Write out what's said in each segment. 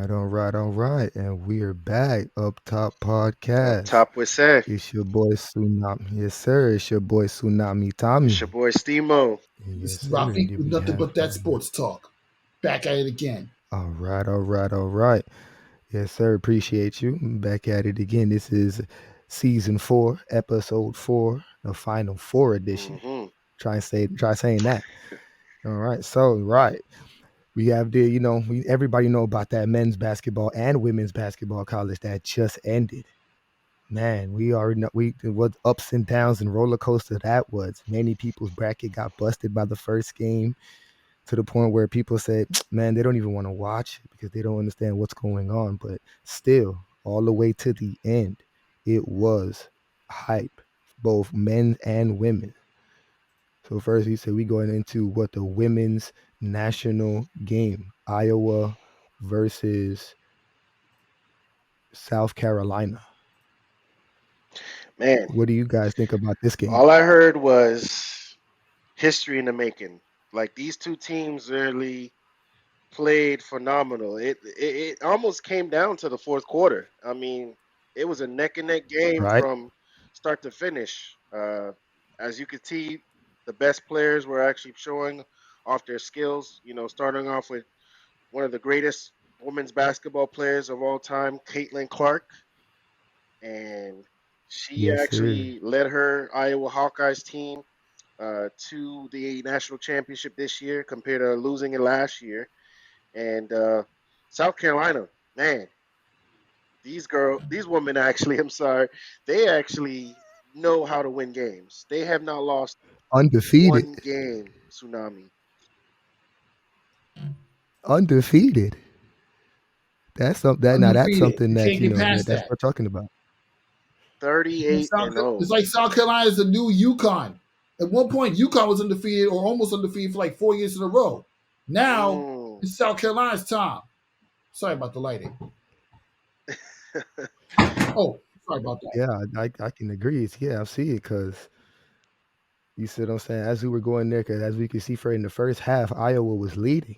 all right. And we are back. Up Top Up Podcast. top with Seth. It's your boy Tsunami. Yes, sir. It's your boy Tsunami It's your Tommy. boy Steamo. Yes, This is sir. And Rafik then with we nothing have. but that sports talk. Back at it again. All right. Yes, sir. Appreciate you. Back at it again. This is season 4, episode 4, the final 4 edition. hmm Try saying that. All right. So, right. We have everybody know about that men's basketball and women's basketball college that just ended. Man, we already know what ups and downs and roller coaster that was. Many people's bracket got busted by the first game to the point where people said, man, they don't even want to watch it because they don't understand what's going on. But still, all the way to the end, it was hype, both men and women. So first, he said we going into what the women's national game, Iowa versus South Carolina. Man, What do you guys think about this game? all I heard was history in the making. Like these two teams really played phenomenal. It almost came down to the fourth quarter. I mean, it was a neck and neck game Right? from start to finish. As you could see, the best players were actually showing off their skills. You know, starting off with one of the greatest women's basketball players of all time, Caitlin Clark, and she Yes, sir. actually led her Iowa Hawkeyes team to the national championship this year compared to losing it last year. And South Carolina, man, these women actually, I'm sorry, they actually know how to win games. They have not lost Undefeated. one game, Tsunami. Undefeated. That's Undefeated. something You that can't get past that's that. what we're talking about. 38 and It's 0. like South Carolina is the new UConn. At one point, UConn was undefeated or almost undefeated for like 4 years in a row. Now Mm. it's South Carolina's time. Sorry about the lighting. Oh, sorry about that. Yeah, I can agree. Yeah, I see it because you see what I'm saying. As we were going there, because as we could see, for in the first half, Iowa was leading.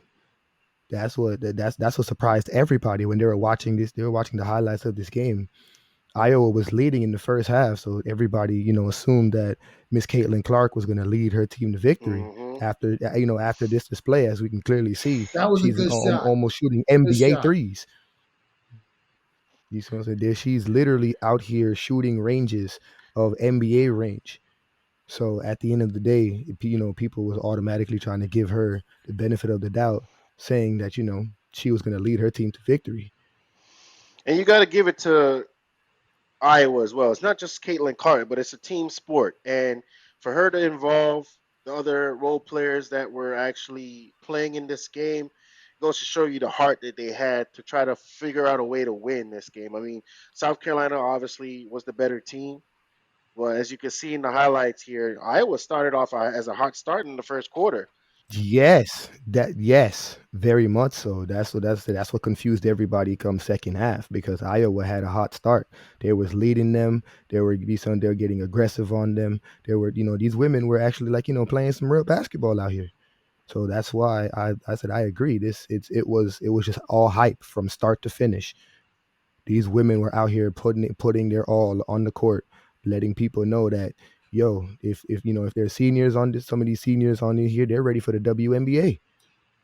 That's what surprised everybody when they were watching this. They were watching the highlights of this game. Iowa was leading in the first half, so everybody assumed that Miss Caitlin Clark was going to lead her team to victory. hmm After this display, as we can clearly see, That was a she's good shot. almost shooting Good NBA shot. threes. You see what I'm saying? She's literally out here shooting ranges of NBA range. So at the end of the day, people was automatically trying to give her the benefit of the doubt, saying that she was going to lead her team to victory. And you got to give it to Iowa as well. It's not just Caitlin Clark, but it's a team sport. And for her to involve the other role players that were actually playing in this game goes to show you the heart that they had to try to figure out a way to win this game. I mean, South Carolina obviously was the better team. Well, as you can see in the highlights here, Iowa started off as a hot start in the first quarter. Yes, very much so. That's what confused everybody come second half because Iowa had a hot start. They was leading them. They were getting aggressive on them. They were these women were actually like playing some real basketball out here. So that's why I said I agree. It was just all hype from start to finish. These women were out here putting their all on the court, letting people know that if there's seniors on this, some of these seniors on here, they're ready for the WNBA.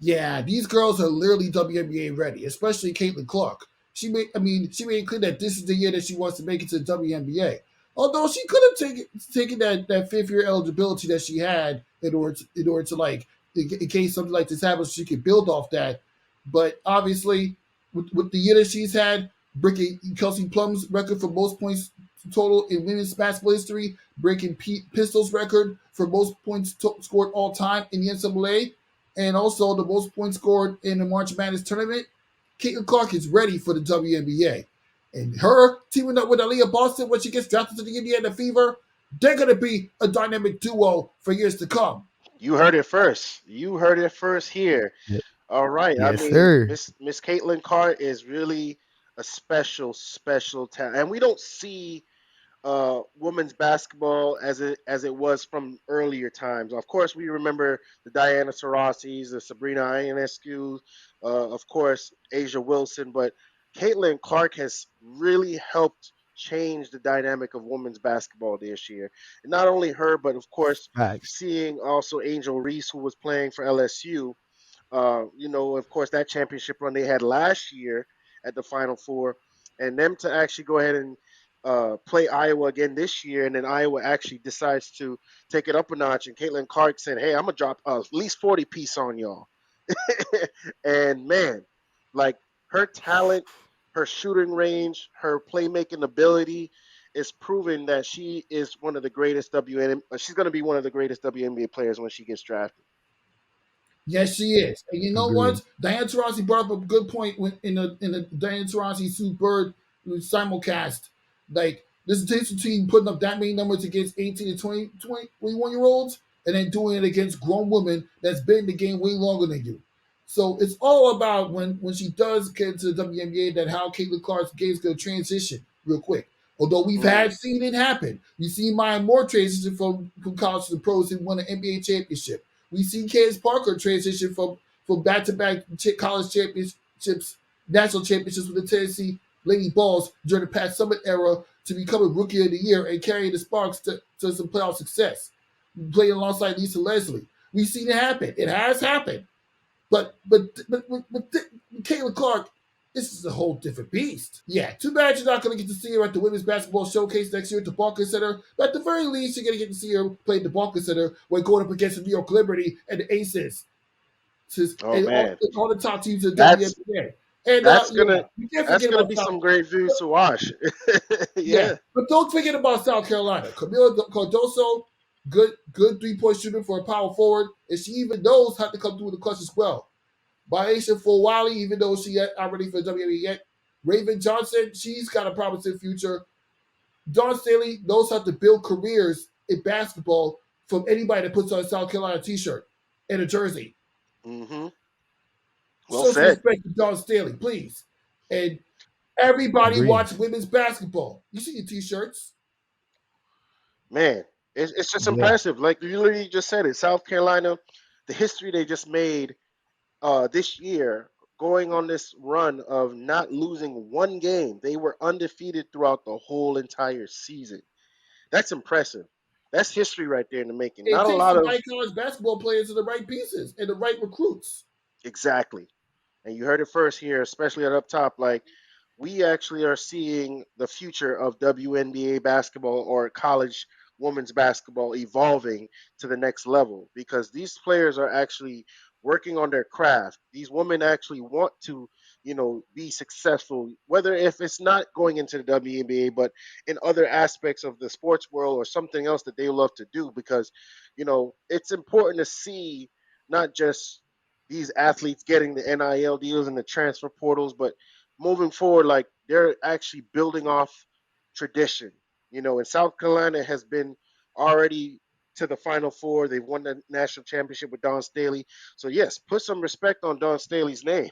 Yeah, these girls are literally WNBA ready, especially Caitlin Clark. She made it clear that this is the year that she wants to make it to the WNBA. Although she could have taken that 5th year eligibility that she had in order to like in case something like this happens, she could build off that. But obviously, with the year that she's had, breaking Kelsey Plum's record for most points total in women's basketball history, breaking Pete Pistol's record for most points scored all time in the NCAA, and also the most points scored in the March Madness tournament. Caitlin Clark is ready for the WNBA. And her teaming up with Aaliyah Boston when she gets drafted to the Indiana Fever, they're going to be a dynamic duo for years to come. You heard it first. You heard it first here. Ye- All right. I Yes, mean, sir. Miss Caitlin Clark is really a special talent, and we don't see women's basketball as it was from earlier times. Of course, we remember the Diana Taurasi's, the Sabrina Ionescu, of course, Asia Wilson, but Caitlin Clark has really helped change the dynamic of women's basketball this year. And not only her, but of course, Facts. seeing also Angel Reese, who was playing for LSU. Of course, that championship run they had last year at the Final Four, and them to actually go ahead and play Iowa again this year, and then Iowa actually decides to take it up a notch. And Caitlin Clark said, "Hey, I'm gonna drop at least 40 piece on y'all." And man, like her talent, her shooting range, her playmaking ability is proving that she is one of the greatest WNBA. She's going to be one of the greatest WNBA players when she gets drafted. Yes, she is. And you know Agreed. what? Diane Taurasi brought up a good point in the Diane Taurasi Sue Bird simulcast. Like, this is a team putting up that many numbers against 18 to 21 year olds and then doing it against grown women that's been in the game way longer than you. So it's all about when she does get into the WNBA that how Caitlin Clark's game's going to transition real quick. Although we've Mm. had seen it happen. We've seen Maya Moore transition from college to the pros and won an NBA championship. We see Candace Parker transition from back-to-back college championships, national championships with the Tennessee Lady Balls during the Pat Summitt era to becoming Rookie of the Year and carrying the Sparks to some playoff success, playing alongside Lisa Leslie. We've seen it happen. It has happened. But Caitlin Clark, this is a whole different beast. Yeah, too bad you're not going to get to see her at the Women's Basketball Showcase next year at the Barclays Center. But at the very least, you're going to get to see her play at the Barclays Center when going up against the New York Liberty and the Aces. Oh And man, all the top teams in the that's WNBA. And that's yeah, gonna you can't that's forget gonna about be South. some great views to watch. Yeah, Yeah. but don't forget about South Carolina. Camila Cardoso, good 3-point shooter for a power forward, and she even knows how to come through the clutch as well. Baisha Fowali, even though she not ready for WNBA yet. Raven Johnson, she's got a promising future. Dawn Staley knows how to build careers in basketball from anybody that puts on a South Carolina t-shirt and a jersey. Hmm. Well Show some said, respect to Dawn Staley, please. And everybody Agreed. watch women's basketball. You see your t-shirts. man. It's just Yeah. impressive. Like you literally just said it. South Carolina, the history they just made this year, going on this run of not losing one game. They were undefeated throughout the whole entire season. That's impressive. That's history right there in the making. It Not a takes lot the of right college basketball players and the right pieces and the right recruits. exactly. And you heard it first here, especially at up top. Like we actually are seeing the future of WNBA basketball or college women's basketball evolving to the next level because these players are actually working on their craft. These women actually want to, be successful, whether if it's not going into the WNBA, but in other aspects of the sports world or something else that they love to do because, it's important to see not just these athletes getting the NIL deals and the transfer portals, but moving forward, like they're actually building off tradition. And South Carolina has been already to the Final Four. They've won the national championship with Dawn Staley. So yes, put some respect on Dawn Staley's name.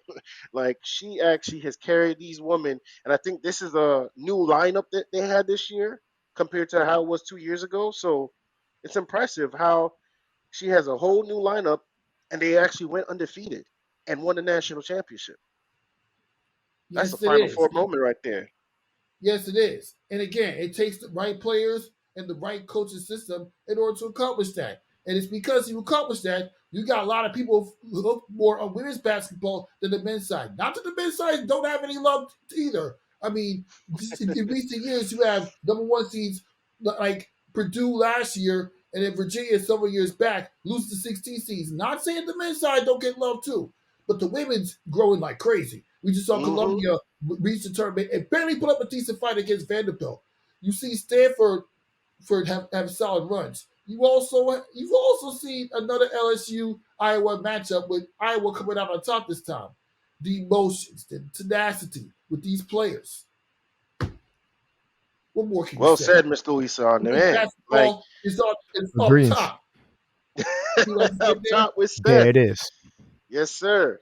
Like she actually has carried these women, and I think this is a new lineup that they had this year compared to how it was 2 years ago. So it's impressive how she has a whole new lineup, and they actually went undefeated and won the national championship. That's a Yes, it Final Four is. moment right there. Yes, it is. And again, it takes the right players and the right coaching system in order to accomplish that. And it's because you accomplish that, you got a lot of people who look more on women's basketball than the men's side. Not that the men's side don't have any love either. I mean, in recent years, you have number one seeds like Purdue last year, and then Virginia several years back lose the 16 seeds. Not saying the men's side don't get love too, but the women's growing like crazy. We just saw Hmm. Columbia reach the tournament and barely put up a decent fight against Vanderbilt. You see Stanford have solid runs. You've also seen another LSU Iowa matchup with Iowa coming out on top this time. The emotions, the tenacity with these players. What more can you Well say? said, Mr. Lisa on the Women's man. Like basketball is up Agreed. top. You like to get up there? top with There Steph. it is. Yes, sir.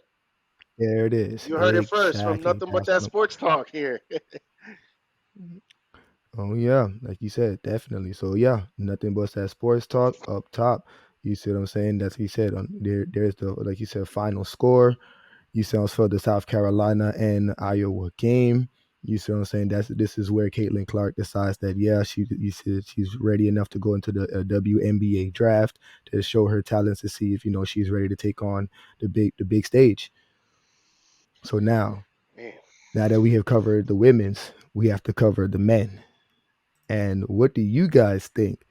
There it is. You heard it first from Exactly. nothing but That's that what sports talk here. Oh yeah, like you said, definitely. So yeah, nothing but that sports talk up top. You see what I'm saying? That's what you said. On there, there's the like you said, final score. You see for the South Carolina and Iowa game. You see what I'm saying? This is where Caitlin Clark decides that yeah, you said she's ready enough to go into the WNBA draft to show her talents to see if she's ready to take on the big stage. So Man, now that we have covered the women's, we have to cover the men. And what do you guys think?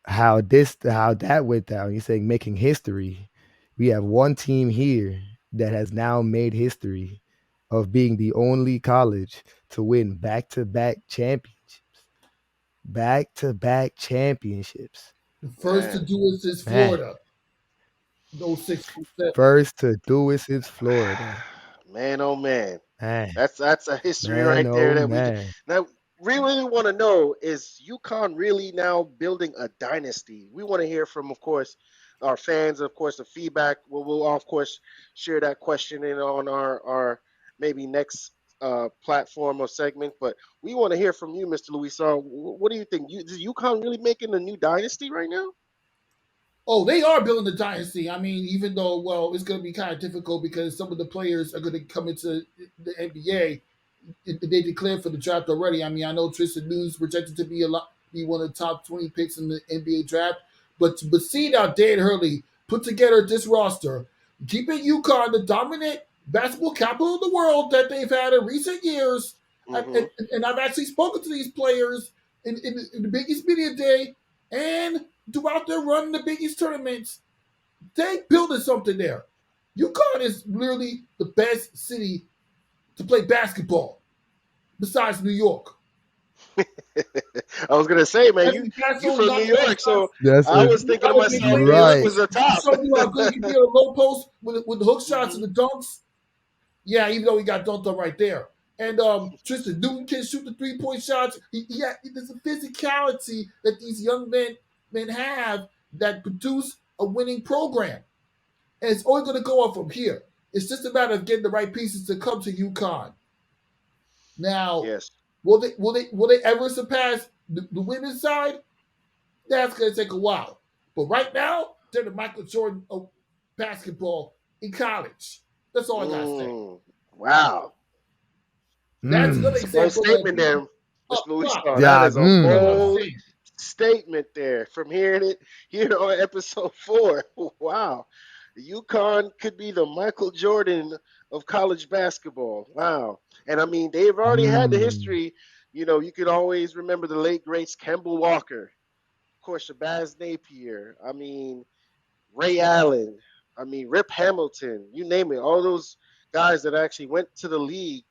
How that went down? You're saying making history. We have one team here that has now made history of being the only college to win back to back championships. The first to man, do it is Man, Florida. No 6-7. first to do it since Florida. man, oh man. Man, That's a history man, right there oh that man. now we really want to know, is UConn really now building a dynasty? We want to hear from, of course, our fans, of course, the feedback. We'll of course share that question in on our maybe next platform or segment. But we want to hear from you, Mr. Luis. What do you think? Is UConn really making a new dynasty right now? Oh, they are building the dynasty. I mean, even though, well, it's going to be kind of difficult because some of the players are going to come into the NBA. They declared for the draft already. I mean, I know Tristan News projected to be one of the top 20 picks in the NBA draft, but seeing how Dan Hurley put together this roster, keeping UConn the dominant basketball capital of the world that they've had in recent years, Mm-hmm. and I've actually spoken to these players in the Big East Media Day and throughout their run in the Big East tournaments. They building something there. UConn is literally the best city to play basketball besides New York. I was gonna say, man, Every you castle from New not that York, shots. so That's I a was thinking to Other big myself, Wayne New York right. was Ellington, the he top. showed you how good he can be on a low post with the hook shots Hmm. and the dunks. Yeah, even though he got dunked on right there. And Tristan Newton can shoot the 3-point shots. There's a physicality that these young men have that produce a winning program. And it's only going to go up from here. It's just a matter of getting the right pieces to come to UConn. Now, Yes, will they ever surpass the women's side? That's going to take a while. But right now, they're the Michael Jordan of basketball in college. That's all I got to say. mm, wow. That's another Mm. It's a bold example of statement being there, up Mr. Luis. top. That Yeah. is a That's all I'm bold saying. statement there. From hearing it here on episode 4. Wow. UConn could be the Michael Jordan of college basketball. Wow. And I mean, they've already had the Mm. history. You could always remember the late greats, Kemba Walker, of course, Shabazz Napier. I mean, Ray Allen. I mean, Rip Hamilton. You name it. All those guys that actually went to the league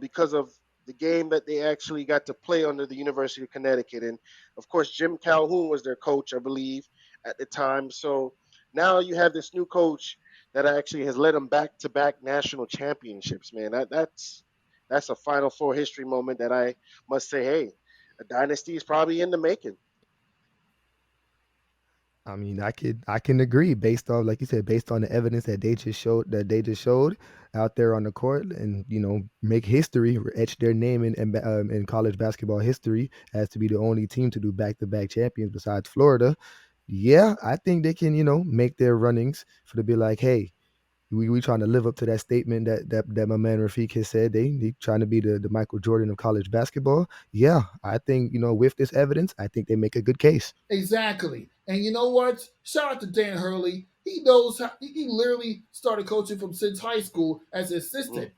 because of the game that they actually got to play under the University of Connecticut. And of course, Jim Calhoun was their coach, I believe, at the time. So now you have this new coach that actually has led them back to back national championships, man. That's a Final Four history moment that I must say, hey, a dynasty is probably in the making. I mean, I can agree based on, like you said, based on the evidence that they just showed out there on the court, and make history, etch their name in college basketball history as to be the only team to do back to back champions besides Florida. Yeah, I think they can make their runnings for to be like, hey, we trying to live up to that statement that my man Rafiq has said. They trying to be the Michael Jordan of college basketball. Yeah, I think with this evidence, I think they make a good case. Exactly. And you know what? Shout out to Dan Hurley. He knows how he literally started coaching from since high school as an Mm. assistant.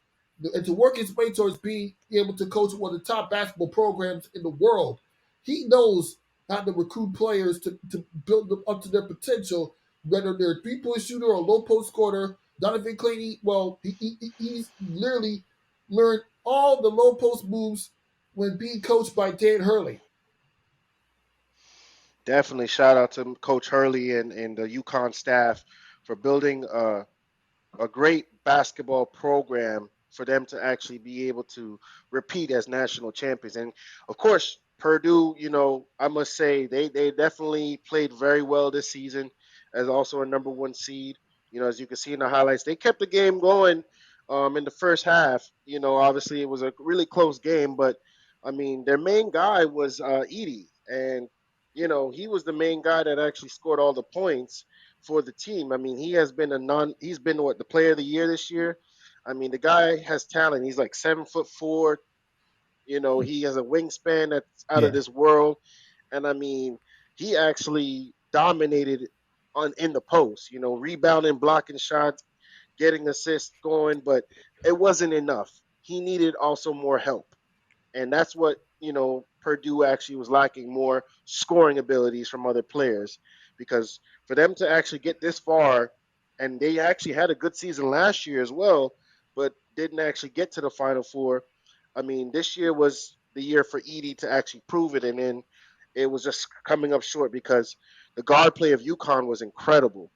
And to work his way towards being able to coach one of the top basketball programs in the world. He knows how to recruit players to build them up to their potential, whether they're a 3-point shooter or a low post scorer. Donovan Claney, well, he's literally learned all the low post moves when being coached by Dan Hurley. Definitely shout out to Coach Hurley and the UConn staff for building a great basketball program for them to actually be able to repeat as national champions. And of course, Purdue, I must say they definitely played very well this season as also a number one seed. As you can see in the highlights, they kept the game going in the first half. Obviously it was a really close game, but I mean, their main guy was Edie, and he was the main guy that actually scored all the points for the team. I mean, he's been what, the player of the year this year. I mean, the guy has talent. He's like 7'4". He has a wingspan that's out of Yeah, this world, and I mean, he actually dominated on in the post. Rebounding, blocking shots, getting assists going, but it wasn't enough. He needed also more help. And that's what, Purdue actually was lacking, more scoring abilities from other players. Because for them to actually get this far, and they actually had a good season last year as well, but didn't actually get to the Final Four. I mean, this year was the year for Edie to actually prove it, and then it was just coming up short because the guard play of UConn was incredible.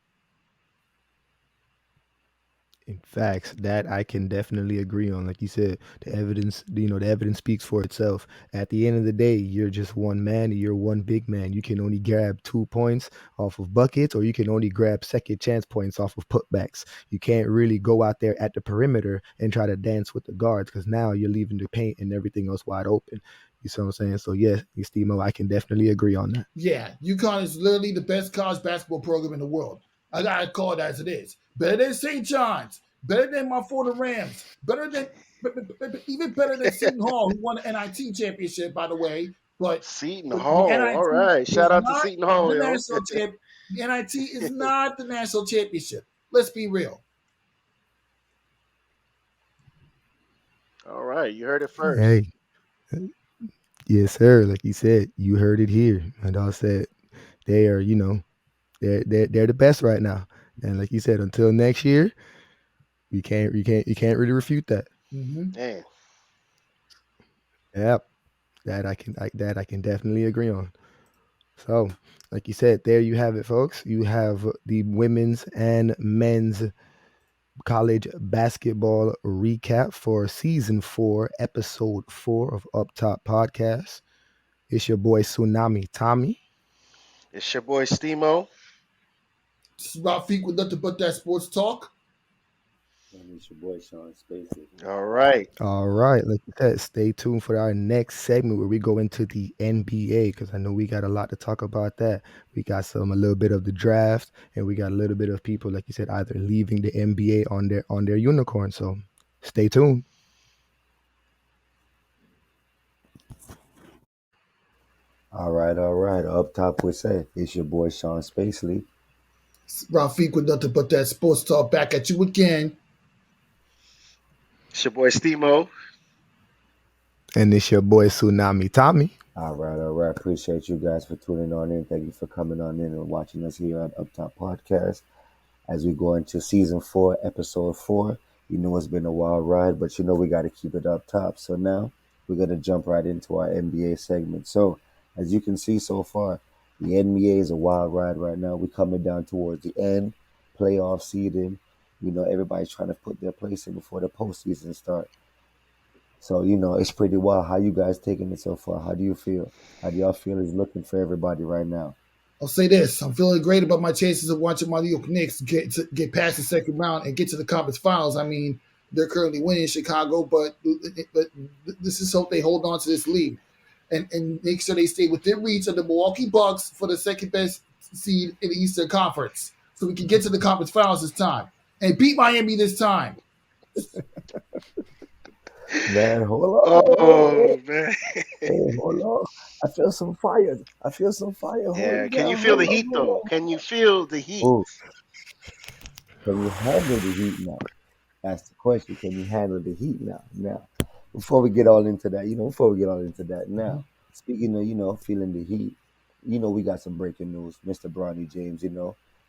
in facts, that I can definitely agree on. Like you said, the evidence speaks for itself. At the end of the day, you're just one man, you're one big man. You can only grab 2 points off of buckets, or you can only grab second chance points off of putbacks. You can't really go out there at the perimeter and try to dance with the guards, because now you're leaving the paint and everything else wide open. You see what I'm saying? So yeah, Stemo, I can definitely agree on that. Yeah, UConn is literally the best college basketball program in the world. I gotta call it as it is. Better than St. John's, better than my Florida Rams, better than even better than Seton Hall, who won the NIT championship, by the way. But Seton the Hall. All NIT right. is Shout out to not Seton Hall, the yo. national champ. The NIT is not the national championship. Let's be real. All right. You heard it first. Hey, yes, sir. Like you said, you heard it here. And I said they are, they're the best right now. And like you said, until next year, you can't really refute that. Mm-hmm. Damn. Yep, that I can definitely agree on. So, like you said, there you have it, folks. You have the women's and men's college basketball recap for season 4, episode 4 of Up Top Podcast. It's your boy Tsunami Tommy. It's your boy Stemo. This is Rafiq with nothing but that sports talk. And it's your boy Sean Spacey. All right. All right, like you said, stay tuned for our next segment where we go into the NBA, because I know we got a lot to talk about that. We got a little bit of the draft, and we got a little bit of people, like you said, either leaving the NBA on their unicorn. So stay tuned. All right, all right. Up top, we say it's your boy Sean Spacely. Rafiq with nothing but that sports talk back at you again. It's your boy Stemo. And it's your boy Tsunami Tommy. All right, all right. Appreciate you guys for tuning on in. Thank you for coming on in and watching us here at Up Top Podcast. As we go into season 4, episode 4, you know it's been a wild ride, but you know we got to keep it up top. So now we're going to jump right into our NBA segment. So as you can see so far, the NBA is a wild ride right now. We're coming down towards the end, playoff seeding. Everybody's trying to put their place in before the postseason start. So, it's pretty wild. How you guys taking it so far? How do you feel? How do y'all feel is looking for everybody right now? I'll say this: I'm feeling great about my chances of watching my New York Knicks get past the second round and get to the conference finals. I mean, they're currently winning in Chicago, but this is hope they hold on to this lead and make sure they stay within reach of the Milwaukee Bucks for the second best seed in the Eastern Conference, so we can get to the conference finals this time and beat Miami this time. Man, hold on. Oh man. Hey, hold on. I feel some fire. I feel some fire. Hold Yeah. it Can you down. feel the Hold on, heat hold though? on. Can you feel the heat? Oh, can you handle the heat now? That's the question. Can you handle the heat now? Now, before we get all into that, now, speaking of, feeling the heat, we got some breaking news. Mr. Bronny James,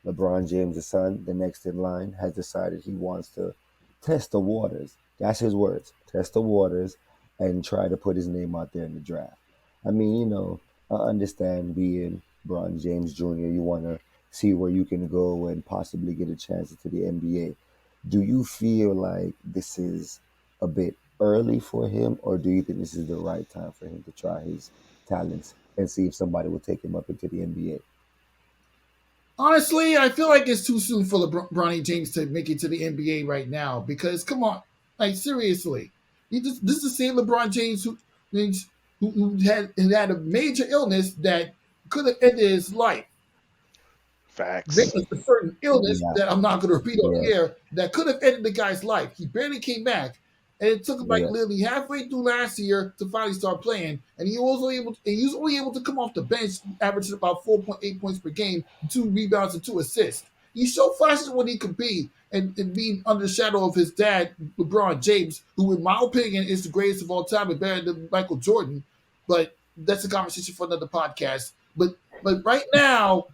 LeBron James' son, the next in line, has decided he wants to test the waters. That's his words. Test the waters and try to put his name out there in the draft. I mean, I understand being Bron James Jr., you want to see where you can go and possibly get a chance into the NBA. Do you feel like this is a bit early for him, or do you think this is the right time for him to try his talents and see if somebody will take him up into the NBA? Honestly, I feel like it's too soon for LeBron James to make it to the NBA right now because, come on, like seriously, this is the same LeBron James who who had a major illness that could have ended his life. There Facts. was a certain illness Yeah, that I'm not going to repeat on yeah, the air that could have ended the guy's life. He barely came back, and it took him like yeah. literally halfway through last year to finally start playing. And he was only able to come off the bench, averaging about 4.8 points per game, 2 rebounds and 2 assists. He showed flashes when he could be, and being under the shadow of his dad, LeBron James, who, in my opinion, is the greatest of all time and better than Michael Jordan. But that's a conversation for another podcast. But right now,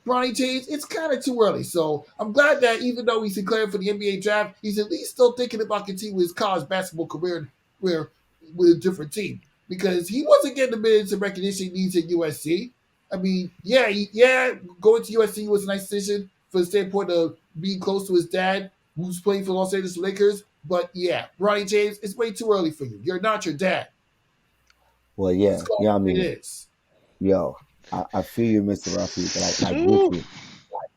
Bronny James, it's kind of too early. So I'm glad that even though he's declared for the NBA draft, he's at least still thinking about continuing his college basketball career where, with a different team. Because he wasn't getting the minutes and recognition he needs at USC. I mean, going to USC was a nice decision for the standpoint of being close to his dad, who's playing for Los Angeles Lakers. But yeah, Bronny James, it's way too early for you. You're not your dad. Well, Just yeah, call yeah. I it what mean, it is. yo, I feel you, Mr. Rafi, but I get Whew. you.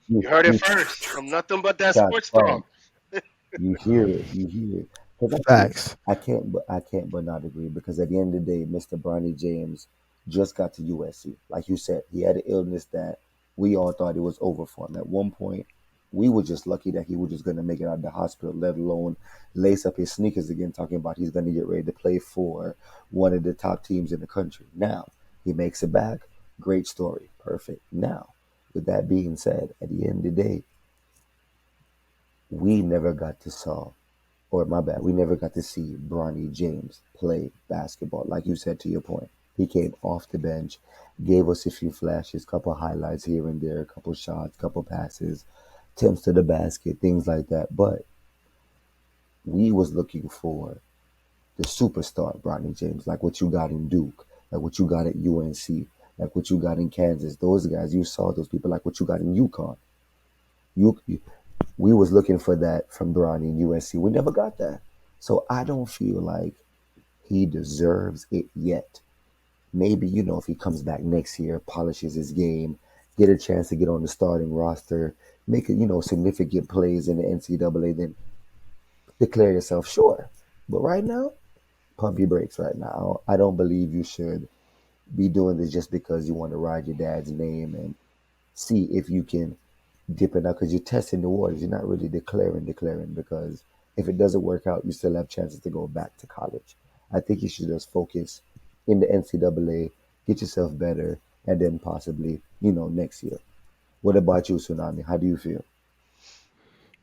You, You heard it you first from nothing but that shots sports fired. talk. You hear it. You hear it. Because Facts. I can't but not agree. Because at the end of the day, Mr. Bronny James just got to USC. Like you said, he had an illness that we all thought it was over for him. At one point, we were just lucky that he was just going to make it out of the hospital, let alone lace up his sneakers again, talking about he's going to get ready to play for one of the top teams in the country. Now, he makes it back. Great story. Perfect. Now, with that being said, at the end of the day, we never got to saw or my bad, we never got to see Bronny James play basketball. Like you said, to your point, he came off the bench, gave us a few flashes, couple highlights here and there, couple shots, couple passes, attempts to the basket, things like that. But we was looking for the superstar Bronny James, like what you got in Duke, like what you got at UNC, like what you got in Kansas. Those guys, you saw those people, like what you got in UConn. You, we was looking for that from Bronny in USC. We never got that. So I don't feel like he deserves it yet. Maybe, if he comes back next year, polishes his game, get a chance to get on the starting roster, make significant plays in the NCAA, then declare yourself sure. But right now, pump your brakes right now. I don't believe you should be doing this just because you want to ride your dad's name and see if you can dip it out because you're testing the waters. You're not really declaring because if it doesn't work out, you still have chances to go back to college. I think you should just focus in the NCAA, get yourself better, and then possibly, next year. What about you, Tsunami? How do you feel?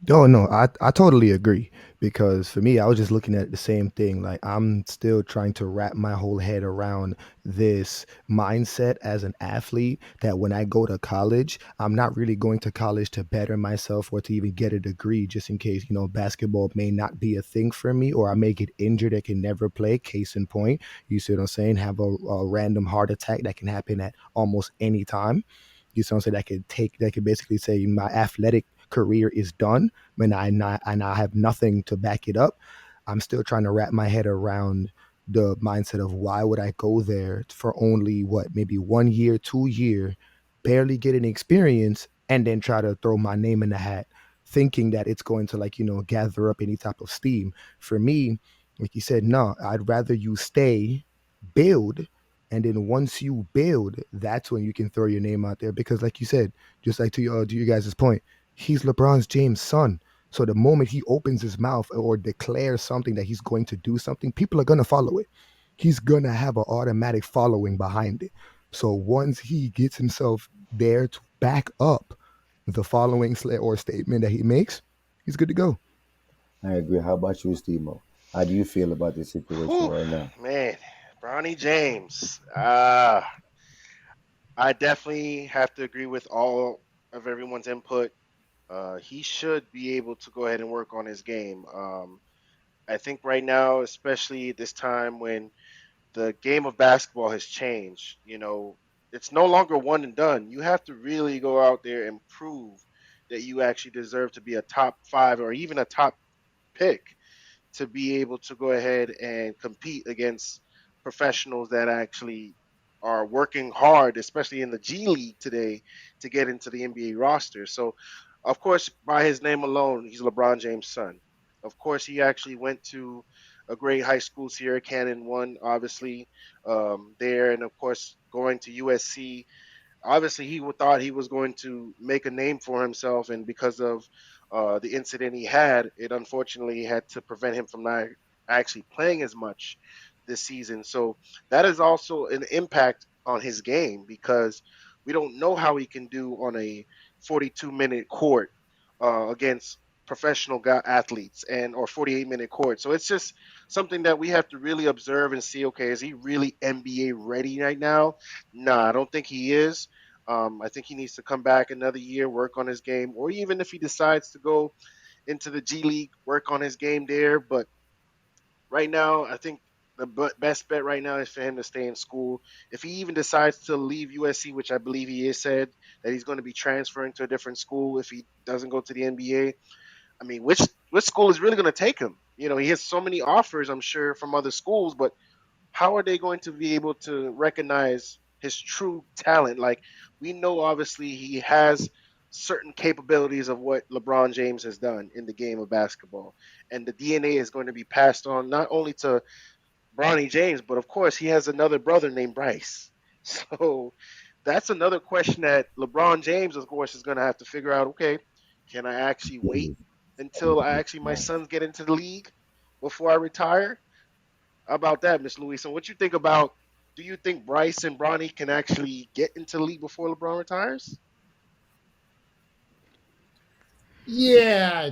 Oh no, I totally agree because for me, I was just looking at the same thing. Like I'm still trying to wrap my whole head around this mindset as an athlete that when I go to college, I'm not really going to college to better myself or to even get a degree, just in case, basketball may not be a thing for me or I may get injured and can never play. Case in point, you see what I'm saying? Have a random heart attack that can happen at almost any time. You see what I'm saying? That could basically say my athletic career is done when I now have nothing to back it up. I'm still trying to wrap my head around the mindset of why would I go there for only what maybe 1 year, 2 year, barely getting experience, and then try to throw my name in the hat, thinking that it's going to gather up any type of steam. For me, like you said, no, I'd rather you stay, build, and then once you build, that's when you can throw your name out there. Because like you said, just like to you guys' point, he's LeBron's James' son. So the moment he opens his mouth or declares something that he's going to do something, people are going to follow it. He's going to have an automatic following behind it. So once he gets himself there to back up the following or statement that he makes, he's good to go. I agree. How about you, Steve? How do you feel about this situation Whew, right now? man, Bronny James. I definitely have to agree with all of everyone's input. He should be able to go ahead and work on his game. I think right now, especially this time when the game of basketball has changed, it's no longer one and done. You have to really go out there and prove that you actually deserve to be a top five or even a top pick to be able to go ahead and compete against professionals that actually are working hard, especially in the G League today, to get into the NBA roster. So, of course, by his name alone, he's LeBron James' son. Of course, he actually went to a great high school, Sierra Canyon one, obviously, there, and of course, going to USC. Obviously, thought he was going to make a name for himself, and because of the incident he had, it unfortunately had to prevent him from not actually playing as much this season. So that is also an impact on his game because we don't know how he can do on a 42-minute court against professional athletes and or 48-minute court. So it's just something that we have to really observe and see. Okay, is he really NBA ready right now? Nah, I don't think he is. I think he needs to come back another year, work on his game, or even if he decides to go into the G League, work on his game there. But right now, I think the best bet right now is for him to stay in school. If he even decides to leave USC, which I believe he has said that he's going to be transferring to a different school if he doesn't go to the NBA, I mean, which school is really going to take him? You know, he has so many offers, I'm sure, from other schools, but how are they going to be able to recognize his true talent? Like, we know obviously he has certain capabilities of what LeBron James has done in the game of basketball, and the DNA is going to be passed on not only to Bronny James, but of course he has another brother named Bryce. So that's another question that LeBron James, of course, is going to have to figure out. Okay, can I actually wait until I actually my sons get into the league before I retire? How about that, Miss Louise? So what you think about? Do you think Bryce and Bronny can actually get into the league before LeBron retires? Yeah,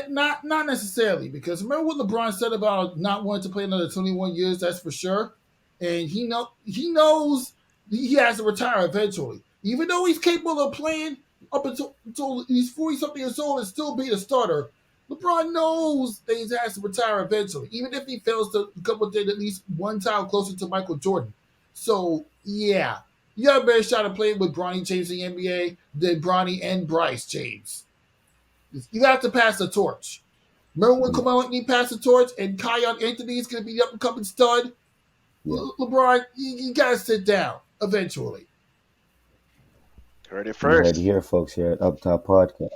not necessarily because remember what LeBron said about not wanting to play another 21 years. That's for sure, and he knows he has to retire eventually. Even though he's capable of playing up until he's 40 something years old and still being a starter, LeBron knows that he has to retire eventually, even if he fails to come within at least one time closer to Michael Jordan. So yeah, you got a better shot of playing with Bronny James in the NBA than Bronny and Bryce James. You have to pass the torch. Remember when Yeah, Carmelo Anthony passed the torch and Kion Anthony is going to be the up and coming stud? yeah. LeBron, you got to sit down eventually. Heard it You heard it first. here, folks, here at Up Top Podcast.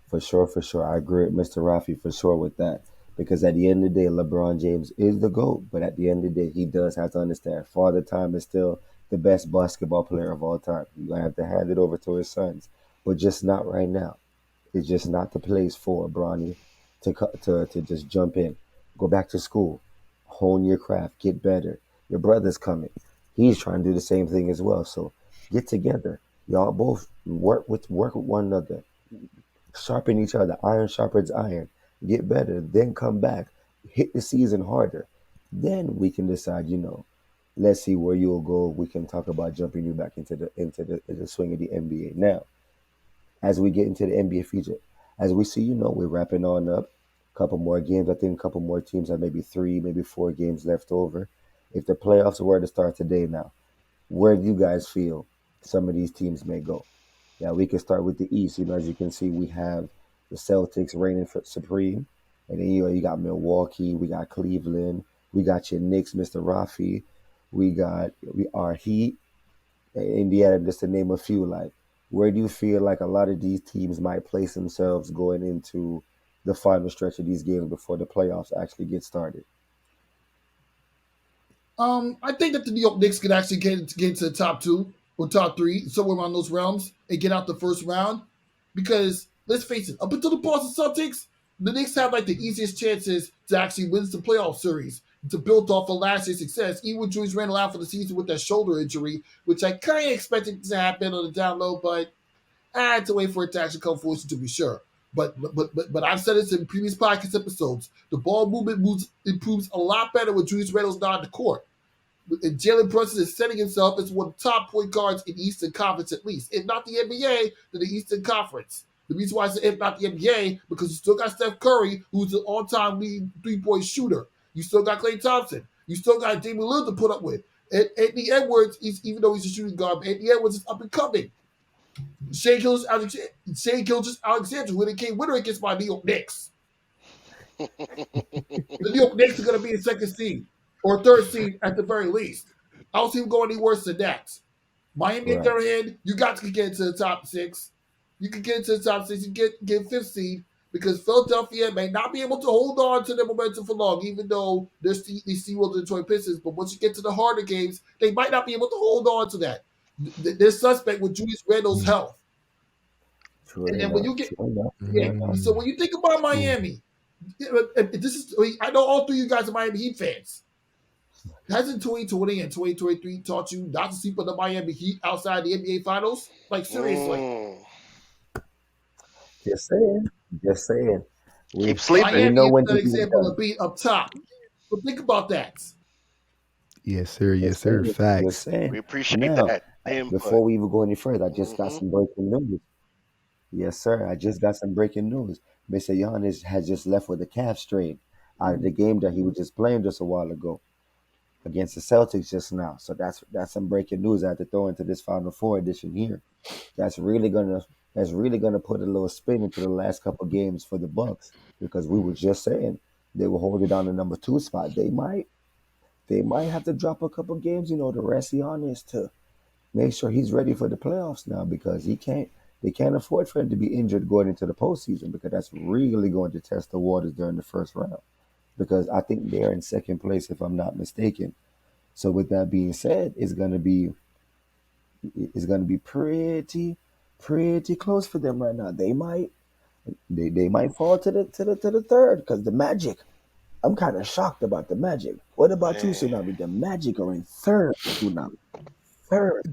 For sure, for sure. I agree with Mr. Rafi for sure with that. Because at the end of the day, LeBron James is the GOAT. But at the end of the day, he does have to understand Father Time is still the best basketball player of all time. You're going to have to hand it over to his sons. But just not right now. It's just not the place for Bronny to just jump in. Go back to school. Hone your craft. Get better. Your brother's coming. He's trying to do the same thing as well. So get together. Y'all both work with one another, sharpen each other. Iron sharpens iron. Get better, then come back, hit the season harder. Then we can decide. Let's see where you'll go. We can talk about jumping you back into the swing of the NBA. Now, as we get into the NBA future, as we see, we're wrapping on up. Couple more games. I think a couple more teams have maybe 3, maybe 4 games left over. If the playoffs were to start today now, where do you guys feel some of these teams may go? Yeah, we can start with the East. As you can see, we have the Celtics reigning supreme, and then you got Milwaukee, we got Cleveland, we got your Knicks, Mr. Rafi, our Heat, Indiana, just to name a few. Like, where do you feel like a lot of these teams might place themselves going into the final stretch of these games before the playoffs actually get started? I think that the New York Knicks could actually get into the top two or top three, somewhere around those realms, and get out the first round. Because let's face it, up until the Boston Celtics, the Knicks have like the easiest chances to actually win the playoff series to build off of last year's success. Even with Julius Randle out for the season with that shoulder injury, which I kind of expected to happen on the down low, but I had to wait for it to actually come fruition to be sure. But I've said this in previous podcast episodes. The ball movement improves a lot better when Julius Randle's not on the court. And Jalen Brunson is setting himself as one of the top point guards in the Eastern Conference, at least. If not the NBA, then the Eastern Conference. The reason why I say if not the NBA, because you still got Steph Curry, who's an all-time leading three-point shooter. You still got Klay Thompson. You still got Damian Lillard to put up with. And Anthony Edwards, even though he's a shooting guard, Anthony Edwards is up and coming. Shea Gilgeous-Alexander, who became winner against my New York Knicks. The New York Knicks are going to be a second seed or third seed at the very least. I don't see them going any worse than that. Miami, on Right. the other hand, you got to get into the top six. You can get into the top six. You get fifth seed. because Philadelphia may not be able to hold on to their momentum for long, even though they're these SeaWorld Detroit Pistons. But once you get to the harder games, they might not be able to hold on to that. They're suspect with Julius Randle's Mm, health. Sure And then when enough. you get, Sure enough. yeah, Sure enough. so mm, when you think about mm. Miami, this is, I know all three of you guys are Miami Heat fans. Hasn't 2020 and 2023 taught you not to sleep on the Miami Heat outside the NBA Finals? Like, seriously. Mm. Just saying. Just saying. Keep We sleeping. Miami know is when an to be example done. of being up top. But think about that. Yes, sir. Yes, Just sir. saying. Just Facts. We saying. appreciate Now, that input. before we even go any further, I just got Hmm. some breaking news. Yes, sir. I just got some breaking news. Mr. Giannis has just left with a calf strain out of the game that he was just playing just a while ago against the Celtics just now. So that's some breaking news I have to throw into this Final Four edition here. That's really gonna that's really gonna put a little spin into the last couple games for the Bucks because we were just saying they will hold it down the number 2 spot. They might have to drop a couple games, to rest Giannis to make sure he's ready for the playoffs now because they can't afford for him to be injured going into the postseason because that's really going to test the waters during the first round. Because I think they're in second place if I'm not mistaken. So with that being said, it's gonna be pretty close for them right now. They might fall to the third because the Magic. I'm kind of shocked about the Magic. What about you, Man. Tsunami? The Magic are in third, Tsunami. Third.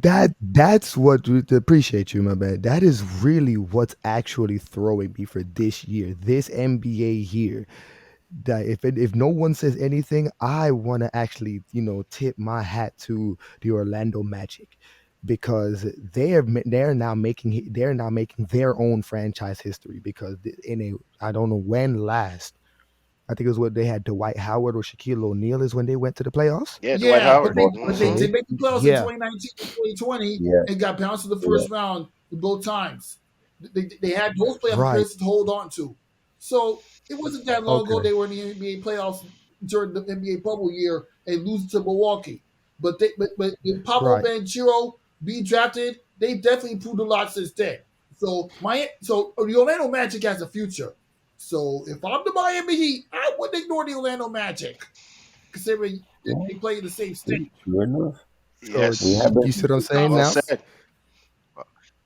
That's what appreciate you, my man. That is really what's actually throwing me for this year, this NBA year. That if no one says anything, I want to actually tip my hat to the Orlando Magic because they're now making their own franchise history because in a I don't know when last I think it was what they had Dwight Howard or Shaquille O'Neal is when they went to the playoffs. Yeah, Dwight Yeah, but Howard. they Both but they, Hmm. they absolutely. made the playoffs in Yeah, 2019 and 2020 Yeah, and got bounced in the yeah. first round both times. They had those playoff right. appearances to hold on to. So it wasn't that long ago Okay. they were in the NBA playoffs during the NBA bubble year and losing to Milwaukee. But with Pablo Right. Banchero being drafted, they definitely improved a lot since then. So the Orlando Magic has a future. So if I'm the Miami Heat, I wouldn't ignore the Orlando Magic, considering Yeah. they play in the same state. Sure enough. So We Yes. have been you see what I'm saying Well now? Thomas. said.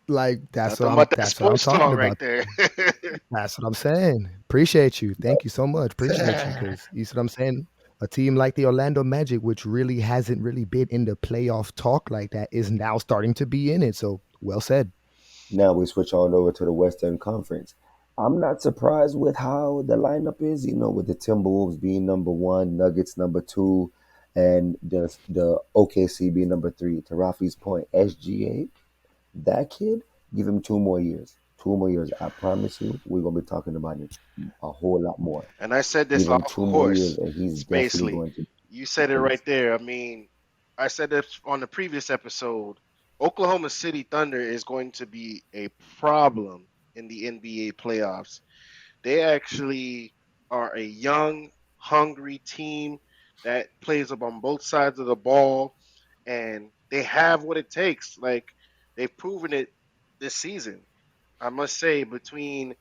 Like Nothing but that that's what I'm sports talking talk right about. there. That's what I'm saying. Appreciate you. Thank you so much. Appreciate you because you see what I'm saying. A team like the Orlando Magic, which really hasn't really been in the playoff talk like that, is now starting to be in it. So well said. Now we switch on over to the Western Conference. I'm not surprised with how the lineup is, with the Timberwolves being number one, Nuggets number two, and the OKC being number three. To Rafi's point, SGA, that kid, give him 2 more years. 2 more years. I promise you, we're gonna be talking about him a whole lot more. And I said this Give him off 2 more years, course, and he's definitely Spacely. going to You said it place. right there. I mean, I said this on the previous episode. Oklahoma City Thunder is going to be a problem in the NBA playoffs. They actually are a young, hungry team that plays up on both sides of the ball, and they have what it takes. Like they've proven it this season. I must say, between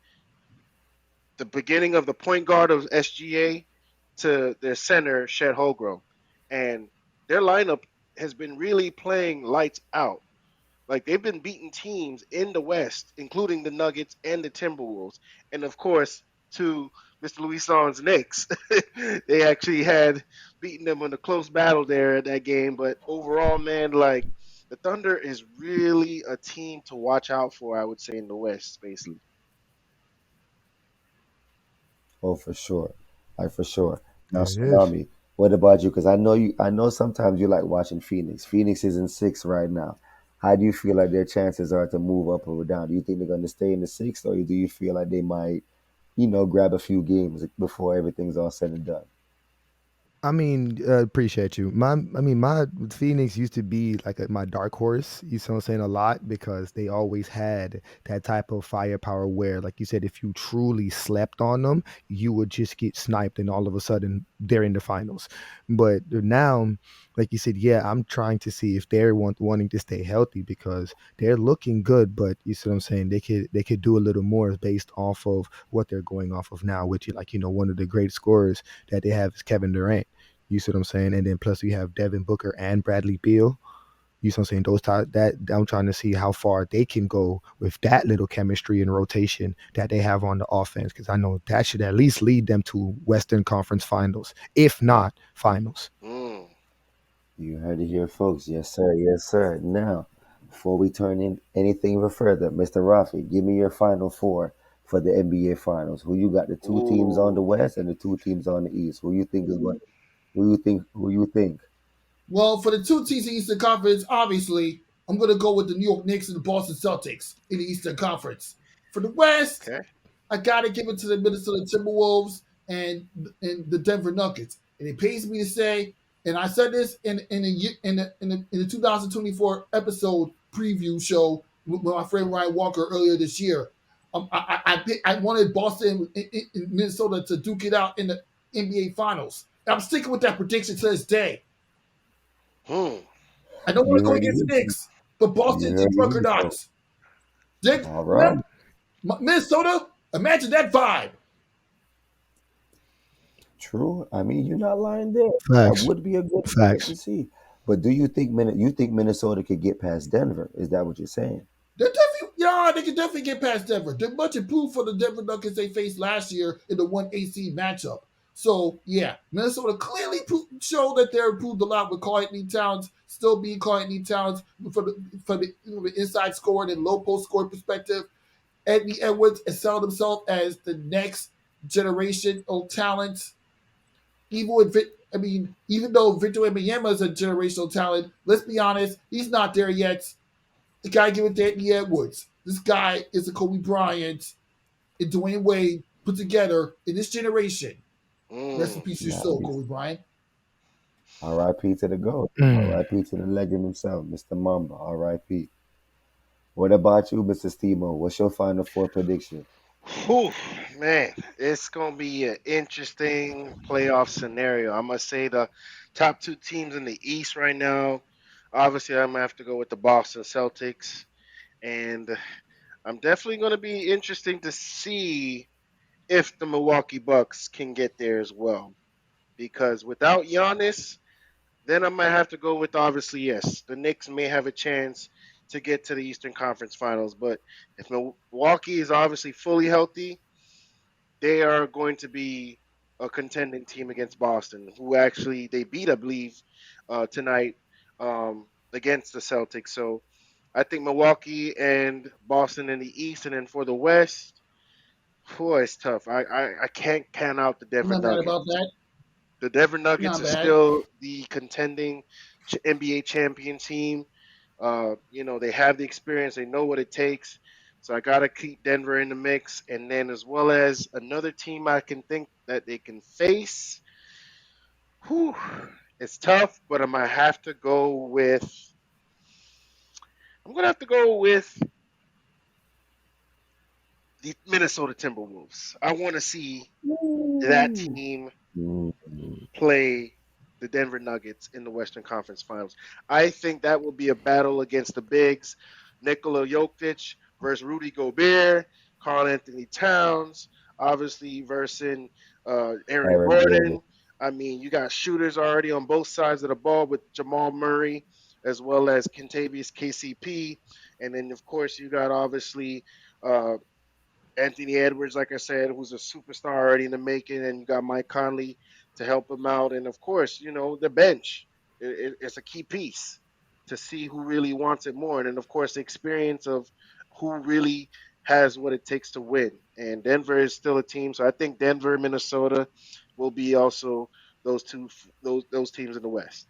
the beginning of the point guard of SGA to their center, Shed Holgrove. And their lineup has been really playing lights out. Like they've been beating teams in the West, including the Nuggets and the Timberwolves. And of course, to Mr. Louison's Knicks, they actually had beaten them in a close battle there at that game. But overall, man, like the Thunder is really a team to watch out for, I would say, in the West, basically. Oh, for sure. For sure. Now, There it is. Tsunami, what about you? Because I know sometimes you like watching Phoenix. Phoenix is in six right now. How do you feel like their chances are to move up or down? Do you think they're going to stay in the sixth, or do you feel like they might, grab a few games before everything's all said and done? I mean, appreciate you. My Phoenix used to be like my dark horse. You see what I'm saying? A lot because they always had that type of firepower where, like you said, if you truly slept on them, you would just get sniped, and all of a sudden they're in the finals. But now, like you said, yeah, I'm trying to see if they're wanting to stay healthy because they're looking good. But you see what I'm saying? They could do a little more based off of what they're going off of now, which like one of the great scorers that they have is Kevin Durant. You see what I'm saying? And then plus we have Devin Booker and Bradley Beal. You see what I'm saying? Those that I'm trying to see how far they can go with that little chemistry and rotation that they have on the offense. Because I know that should at least lead them to Western Conference Finals, if not finals. Mm. You heard it here, folks. Yes, sir. Yes, sir. Now, before we turn in anything even further, Mr. Rafi, give me your final four for the NBA Finals. Who you got? The two teams on the Ooh. West and the two teams on the East. Who you think is going? Who you think? Who you think? Well, for the two teams in the Eastern Conference, obviously, I'm going to go with the New York Knicks and the Boston Celtics in the Eastern Conference. For the West, Okay. I got to give it to the Minnesota Timberwolves and the Denver Nuggets. And it pains me to say, and I said this in the 2024 episode preview show with my friend Ryan Walker earlier this year. I wanted Boston in Minnesota to duke it out in the NBA Finals. I'm sticking with that prediction to this day. Hmm. I don't want You to go heard against the it. Knicks, but You Boston, the heard it, folks. Juggernauts. All right. Minnesota, imagine that vibe. True. I mean, you're not lying there. That Facts. would be a good sight Facts. to see. But do you think you think Minnesota could get past Denver? Is that what you're saying? They're definitely, yeah, they can definitely get past Denver. They're much improved for the Denver Nuggets they faced last year in the 1AC matchup. So, yeah, Minnesota clearly showed that they're improved a lot with Karl-Anthony Towns still being Karl-Anthony Towns for the inside scoring and low post scoring perspective. Anthony Edwards has settled himself as the next generation of talent. Even though Victor Wembanyama is a generational talent, let's be honest, he's not there yet. The guy give it to Anthony Edwards. This guy is a Kobe Bryant and Dwayne Wade put together in this generation. Rest in Mm. peace to your soul, Nice. Kobe Bryant. R.I.P. to the GOAT. Mm. R.I.P. to the legend himself, Mr. Mamba. R.I.P. What about you, Mr. Stemo? What's your final four prediction? Whew, man, it's gonna be an interesting playoff scenario. I must say the top two teams in the East right now. Obviously, I'm gonna have to go with the Boston Celtics, and I'm definitely gonna be interesting to see if the Milwaukee Bucks can get there as well. Because without Giannis, then I might have to go with obviously yes, the Knicks may have a chance to get to the Eastern Conference Finals, but if Milwaukee is obviously fully healthy, they are going to be a contending team against Boston, who actually they beat, I believe, tonight against the Celtics. So I think Milwaukee and Boston in the East, and then for the West, boy, it's tough. I can't count out the I'm Denver not mad Nuggets. about that. The Denver Nuggets Not are bad. still the contending NBA champion team. They have the experience. They know what it takes. So I got to keep Denver in the mix. And then as well as another team I can think that they can face. Whew, it's tough, but I might have to go with. I'm gonna have to go with the Minnesota Timberwolves. I want to see that Ooh. team Mm. play the Denver Nuggets in the Western Conference Finals. I think that will be a battle against the bigs, Nikola Jokic versus Rudy Gobert, Karl-Anthony Towns, obviously versus Aaron Aaron Gordon. Gordon. I mean, you got shooters already on both sides of the ball with Jamal Murray as well as Kentavious KCP, and then of course you got obviously uh, Anthony Edwards, like I said, who's a superstar already in the making, and you got Mike Conley to help him out, and of course, the bench. It's a key piece to see who really wants it more, and then of course the experience of who really has what it takes to win. And Denver is still a team, so I think Denver, Minnesota, will be also those teams in the West.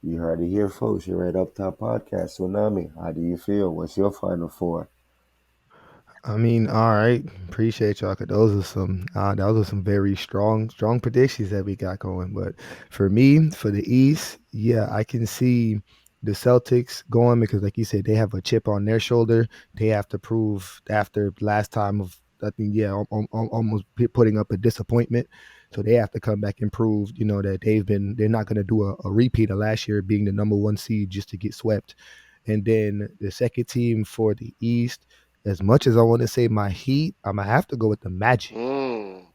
You heard it here, folks. You're at Up Top Podcast. Tsunami, how do you feel? What's your final four? I mean, all right. Appreciate y'all. 'Cause those are some very strong predictions that we got going. But for me, for the East, yeah, I can see the Celtics going because, like you said, they have a chip on their shoulder. They have to prove after last time of I think, yeah, almost putting up a disappointment. So they have to come back and prove, that they're not going to do a repeat of last year being the number one seed just to get swept. And then the second team for the East, as much as I want to say my Heat, I'm gonna have to go with the Magic Mm,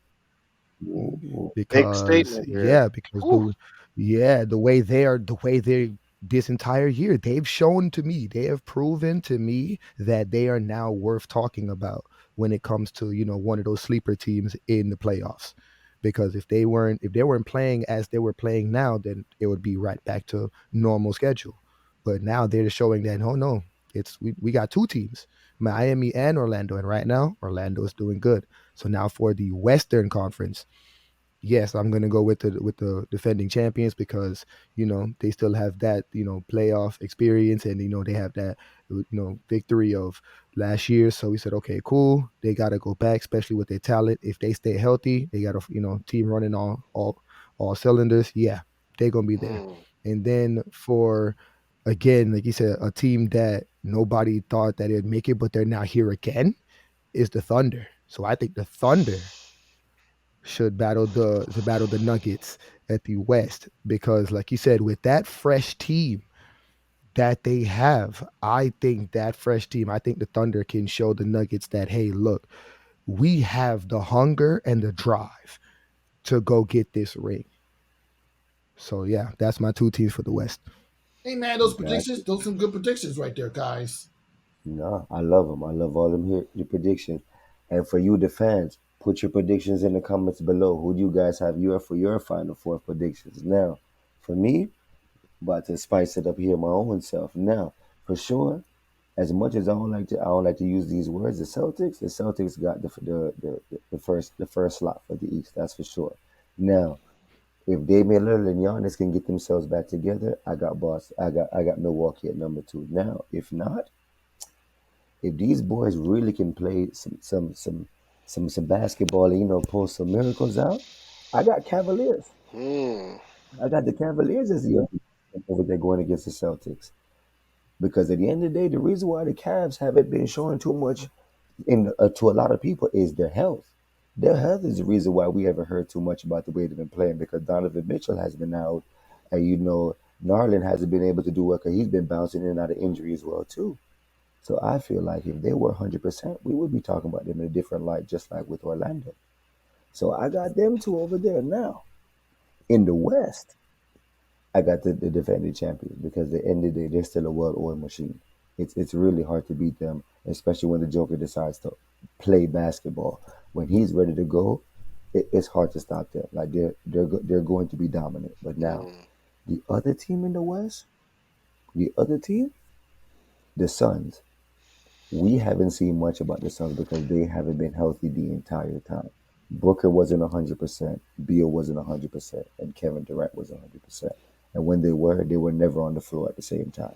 Ooh, big because statement here. yeah, because Whew. the way they this entire year they've shown to me, they have proven to me that they are now worth talking about when it comes to one of those sleeper teams in the playoffs. Because if they weren't playing as they were playing now, then it would be right back to normal schedule. But now they're showing that, oh no, we got two teams, Miami and Orlando, and right now Orlando is doing good. So now for the Western Conference, yes, I'm gonna go with the defending champions because they still have that playoff experience, and they have that victory of last year. So we said, okay, cool. They got to go back, especially with their talent. If they stay healthy, they got a team running all cylinders. Yeah, they're gonna be there. Mm. And then for again, like you said, a team that nobody thought that it'd make it, but they're now here again is the Thunder. So I think the Thunder should battle the Nuggets at the West because, like you said, with that fresh team that they have, I think the Thunder can show the Nuggets that, hey, look, we have the hunger and the drive to go get this ring. So yeah, that's my two teams for the West. Hey man, those got predictions, you. those some good predictions right there, guys. No, I love them. I love all them here, your predictions. And for you, the fans, put your predictions in the comments below. Who do you guys have for your final four predictions? Now, for me, about to spice it up here my own self. Now, for sure, as much as I don't like to use these words. The Celtics got the first slot for the East. That's for sure. Now, if Damian Lillard and Giannis can get themselves back together, I got Milwaukee at number two. Now, if not, if these boys really can play some basketball and pull some miracles out, I got Cavaliers. Mm. I got the Cavaliers as the over there going against the Celtics. Because at the end of the day, the reason why the Cavs haven't been showing too much to a lot of people is their health. Their health is the reason why we haven't heard too much about the way they've been playing. Because Donovan Mitchell has been out, and Narland hasn't been able to do well because he's been bouncing in and out of injury as well too. So I feel like if they were 100%, we would be talking about them in a different light, just like with Orlando. So I got them two over there now. In the West, I got the defending champions because at the end of the day, they're still a well-oiled machine. It's really hard to beat them, especially when the Joker decides to play basketball. When he's ready to go, it's hard to stop them. Like they're going to be dominant. But now, Mm. the other team in the West, the other team, the Suns. We haven't seen much about the Suns because they haven't been healthy the entire time. Booker wasn't 100%, Beal wasn't 100%, and Kevin Durant was 100%. And when they were never on the floor at the same time.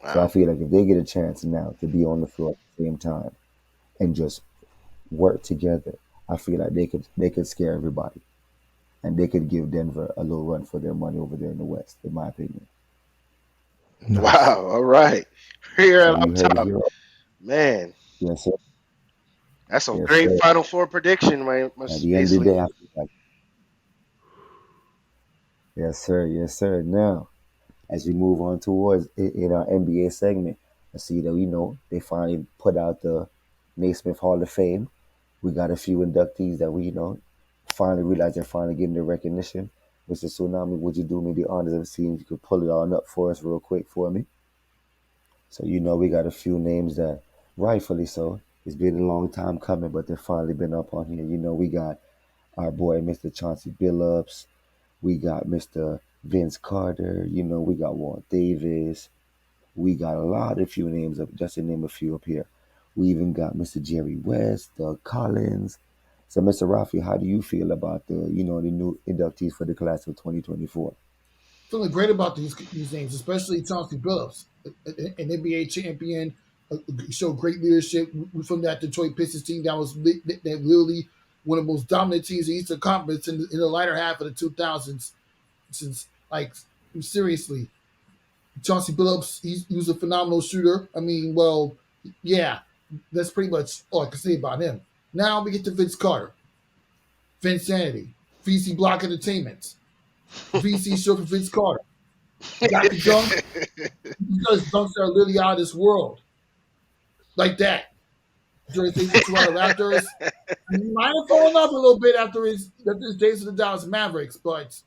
So I Wow. feel like if they get a chance now to be on the floor at the same time and just work together, I feel like they could scare everybody and they could give Denver a little run for their money over there in the West, in my opinion. Nice. Wow. All right. Here So at you up heard it top, here. man. Yes, sir. That's a Yes, great sir. Final Four prediction, man. At Must the end of the basically. day, I feel like yes, sir. Yes, sir. Now, as we move on towards in our NBA segment, I see that they finally put out the Naismith Hall of Fame. We got a few inductees that we finally realize they're finally getting the recognition. Mr. Tsunami, would you do me the honors of seeing if you could pull it on up for us real quick for me? So we got a few names that rightfully so. It's been a long time coming, but they've finally been up on here. We got our boy Mr. Chauncey Billups. We got Mr. Vince Carter. We got Walt Davis. We got a lot of few names up, just to name a few up here. We even got Mr. Jerry West, Doug Collins. So, Mr. Rafi, how do you feel about the new inductees for the class of 2024? Feeling great about these names, especially Chauncey Billups, an NBA champion. showed great leadership from that Detroit Pistons team that was that literally one of the most dominant teams in the Eastern Conference in the latter half of the 2000s. Since like seriously, Chauncey Billups, he was a phenomenal shooter. I mean, well, yeah, that's pretty much all I can say about him. Now we get to Vince Carter, Vinsanity, VC Block Entertainment, VC short for Vince Carter. Got the dunk. He does dunks that are literally out of this world, like that. During things with Toronto Raptors, he might have fallen off a little bit after his days with the Dallas Mavericks, but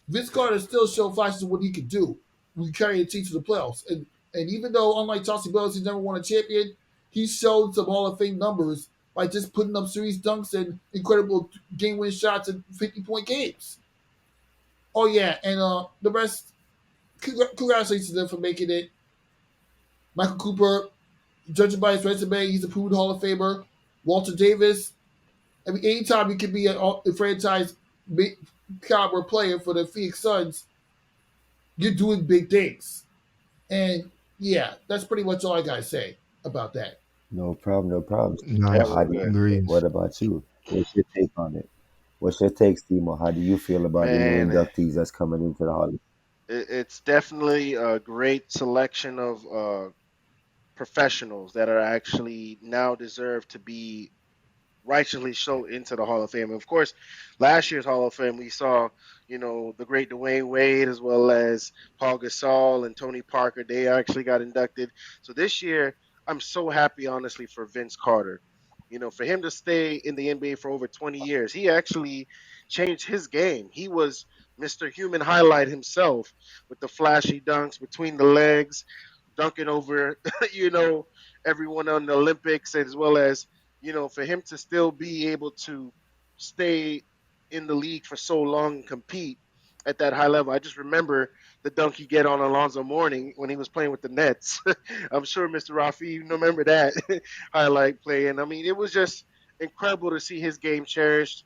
Vince Carter still showed flashes of what he could do. We carry a team to the playoffs, and even though unlike Chauncey Billups, he's never won a champion, he showed some Hall of Fame numbers by just putting up series dunks and incredible game-winning shots in 50-point games. Oh yeah, and the rest. Congratulations to them for making it. Michael Cooper, judging by his resume, he's a proven Hall of Famer. Walter Davis. I mean, anytime you can be a franchise caliber player for the Phoenix Suns, you're doing big things. And yeah, that's pretty much all I gotta say about that. No problem, no problem. That Nice. was How do you good, feel? Agrees. What about you? What's your take on it? What's your take, Stemo? How do you feel about the new man. inductees that's coming into the Hall? It's definitely a great selection of professionals that are actually now deserve to be rightfully so into the Hall of Fame. Of course, last year's Hall of Fame, we saw, the great Dwayne Wade as well as Paul Gasol and Tony Parker. They actually got inducted. So this year, I'm so happy, honestly, for Vince Carter. For him to stay in the NBA for over 20 years, he actually changed his game. He was Mr. Human Highlight himself with the flashy dunks between the legs, dunking over, you know, everyone on the Olympics, as well as, for him to still be able to stay in the league for so long and compete at that high level. I just remember the dunk he get on Alonzo Mourning when he was playing with the Nets. I'm sure Mr. Rafi, you remember that highlight play. And I mean, it was just incredible to see his game cherished.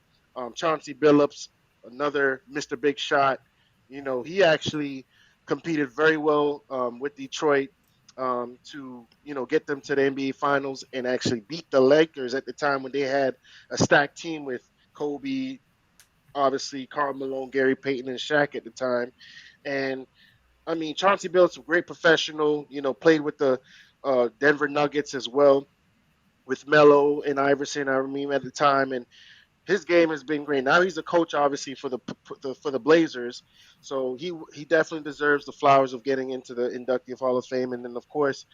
Chauncey Billups, another Mr. Big Shot. He actually competed very well with Detroit to get them to the NBA Finals and actually beat the Lakers at the time when they had a stacked team with Kobe, obviously Karl Malone, Gary Payton, and Shaq at the time. And I mean, Chauncey Billups, a great professional. Played with the Denver Nuggets as well with Melo and Iverson. I remember at the time, and his game has been great. Now he's a coach, obviously for the Blazers, so he definitely deserves the flowers of getting into the inductive Hall of Fame. And then, of course,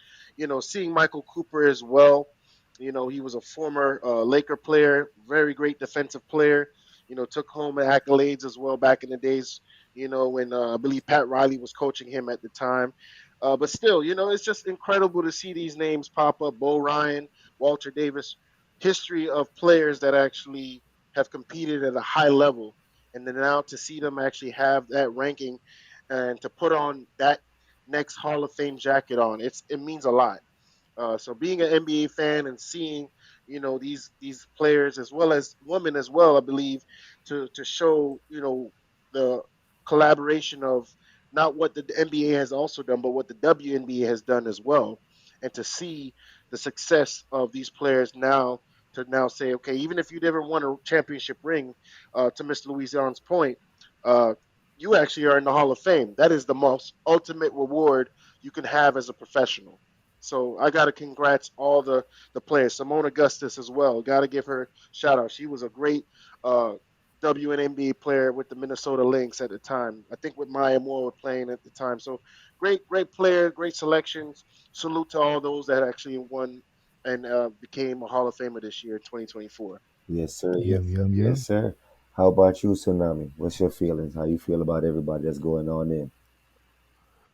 seeing Michael Cooper as well. He was a former Laker player, very great defensive player. Took home accolades as well back in the days. When I believe Pat Riley was coaching him at the time. But still, it's just incredible to see these names pop up. Bo Ryan, Walter Davis, history of players that actually have competed at a high level, and then now to see them actually have that ranking and to put on that next Hall of Fame jacket on, it means a lot. So being an NBA fan and seeing, these players as well as women as well, I believe, to show, the collaboration of not what the NBA has also done, but what the WNBA has done as well, and to see the success of these players now to now say, okay, even if you never won a championship ring, to Mr. Louisiana's point, uh, you actually are in the Hall of Fame. That is the most ultimate reward you can have as a professional. So I got to congrats all the players. Simone Augustus as well. Got to give her shout out. She was a great uh, WNBA player with the Minnesota Lynx at the time. I think with Maya Moore were playing at the time. So great player, great selections. Salute to all those that actually won and became a Hall of Famer this year, 2024. Yes, sir. Yeah, Yes, yeah, yeah. yes, sir. How about you, Tsunami? What's your feelings? How you feel about everybody that's going on in?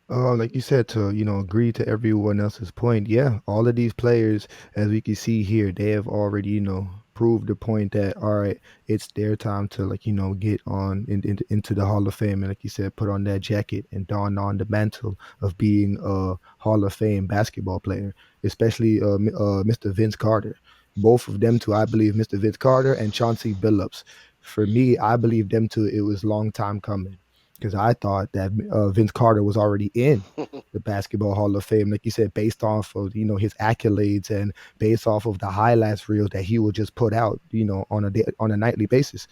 Like you said, to agree to everyone else's point. Yeah, all of these players, as we can see here, they have already proved the point that all right, it's their time to get on into the Hall of Fame, and like you said, put on that jacket and don on the mantle of being a Hall of Fame basketball player, especially Mr. Vince Carter. Both of them two, I believe, Mr. Vince Carter and Chauncey Billups. For me, I believe them two. It was long time coming. because I thought that Vince Carter was already in the Basketball Hall of Fame, like you said, based off of his accolades and based off of the highlights reels that he would just put out, on a nightly basis.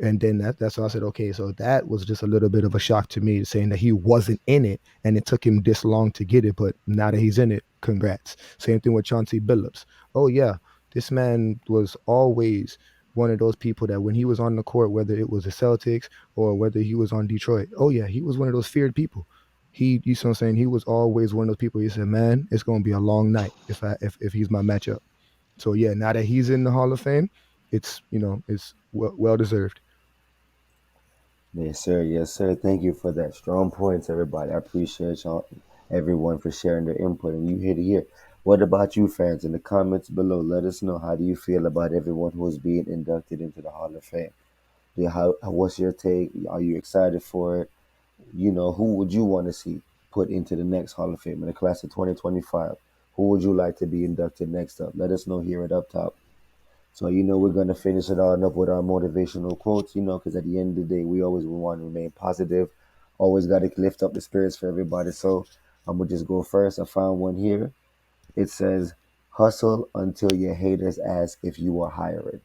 And then that's why I said, okay, so that was just a little bit of a shock to me, saying that he wasn't in it and it took him this long to get it. But now that he's in it, congrats. Same thing with Chauncey Billups. Oh, yeah, this man was always one of those people that when he was on the court, whether it was the Celtics or whether he was on Detroit, oh, yeah, he was one of those feared people. You see what I'm saying? He was always one of those people. He said, man, it's going to be a long night if he's my matchup. So, yeah, now that he's in the Hall of Fame, it's well deserved. Yes, sir. Yes, sir. Thank you for that. Strong points, everybody. I appreciate y'all, everyone, for sharing their input. And you hear to hear. What about you, fans? In the comments below, let us know, how do you feel about everyone who is being inducted into the Hall of Fame? What's your take? Are you excited for it? Who would you want to see put into the next Hall of Fame in the class of 2025? Who would you like to be inducted next up? Let us know here at Up Top. So, we're going to finish it on up with our motivational quotes, because at the end of the day, we always want to remain positive. Always got to lift up the spirits for everybody. So, I'm going to just go first. I found one here. It says, hustle until your haters ask if you are hiring.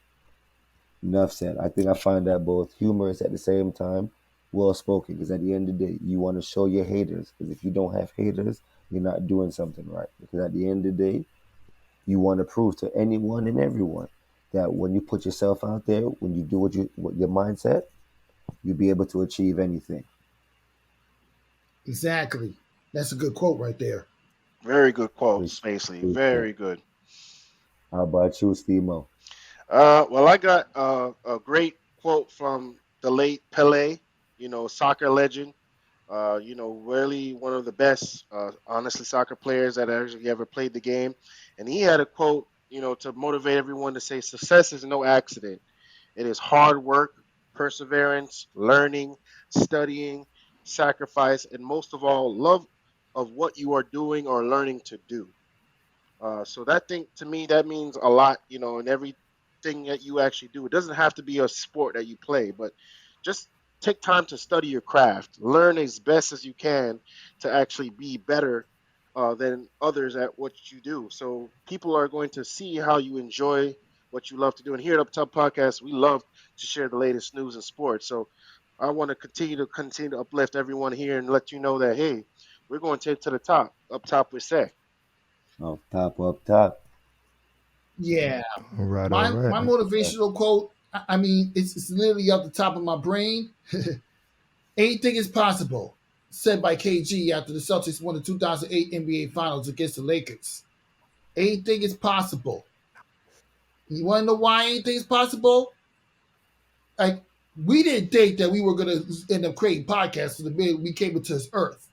Enough said. I think I find that both humorous at the same time, well spoken, because at the end of the day, you want to show your haters. Because if you don't have haters, you're not doing something right. Because at the end of the day, you want to prove to anyone and everyone that when you put yourself out there, when you do what your mindset, you'll be able to achieve anything. Exactly. That's a good quote right there. Very good quote, Spacely. Very good. How about you, Steve-Mo? Well, I got a great quote from the late Pele, soccer legend. Really one of the best, honestly, soccer players that actually ever played the game. And he had a quote, to motivate everyone to say, success is no accident. It is hard work, perseverance, learning, studying, sacrifice, and most of all, love of what you are doing or learning to do. So that thing, to me, that means a lot, in everything that you actually do. It doesn't have to be a sport that you play, but just take time to study your craft, learn as best as you can to actually be better than others at what you do. So people are going to see how you enjoy what you love to do. And here at Up Top Podcast, we love to share the latest news and sports. So I want to continue to uplift everyone here and let you know that, hey, we're going to take to the top. Up top, we say. Up top, up top. Yeah. All right, My all right. my motivational quote, I mean, it's literally off the top of my brain. Anything is possible, said by KG after the Celtics won the 2008 NBA Finals against the Lakers. Anything is possible. You want to know why anything is possible? Like, we didn't think that we were going to end up creating podcasts for the minute we came into this earth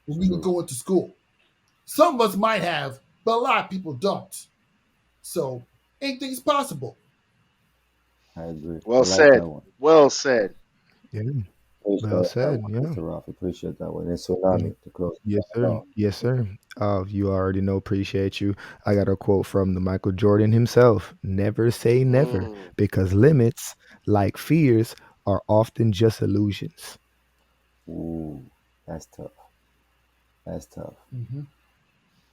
when we were going to school. Some of us might have, but a lot of people don't. So, anything's possible. I agree. Well I like said. that one. Well said. Yeah, Appreciate well that said. one, Yeah. Mr. Roth. Appreciate that one. And Yeah. Tsunami to close Yes, it sir. off. Yes, sir. You already know. Appreciate you. I got a quote from the Michael Jordan himself. Never say never, Mm. because limits, like fears, are often just illusions. Ooh, that's tough. That's tough. Mm-hmm.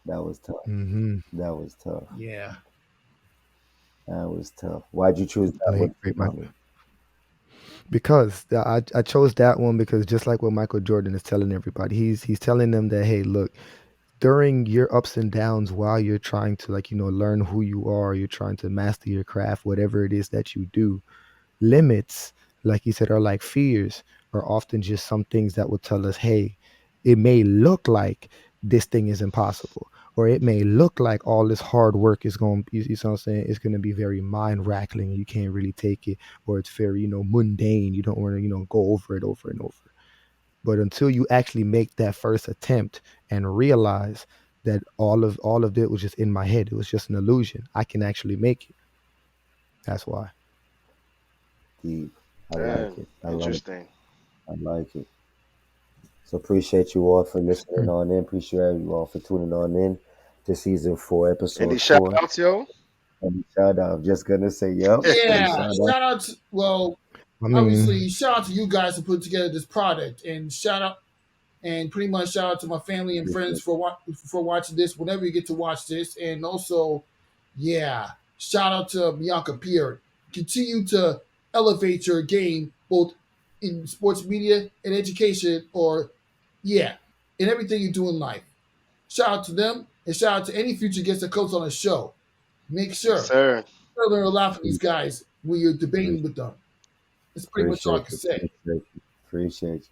That was tough. Mm-hmm. That was tough. Yeah. That was tough. Why'd you choose that one, Great, Tsunami? because I chose that one because just like what Michael Jordan is telling everybody, he's telling them that, hey, look, during your ups and downs, while you're trying to, like, learn who you are, you're trying to master your craft, whatever it is that you do, limits, like you said, are like fears, are often just some things that will tell us, hey, it may look like this thing is impossible, or it may look like all this hard work is going, you see what I'm saying, it's going to be very mind rattling, you can't really take it, or it's very, mundane, you don't want to, go over it over and over. But until you actually make that first attempt and realize that all of it was just in my head, it was just an illusion, I can actually make it. That's why. Deep. I like Damn. it. I like it. Interesting. I like it. So appreciate you all for listening on in. Appreciate you all for tuning on in to season 4, Any episode shout 4. outs, yo? Any shout out? I'm just gonna say, yep. Any Yeah. shout out? Shout out to, well, I mean, obviously, shout out to you guys for putting together this product, and pretty much shout out to my family and friends for watching this whenever you get to watch this, and also, yeah, shout out to Bianca Pierre. Continue to elevate your game both in sports media and education, or yeah, in everything you do in life. Shout out to them, and shout out to any future guests that comes on the show. Make Yes, sure sir. you learn a lot from these guys when you're debating with them. That's pretty much all I Appreciate can you, say. appreciate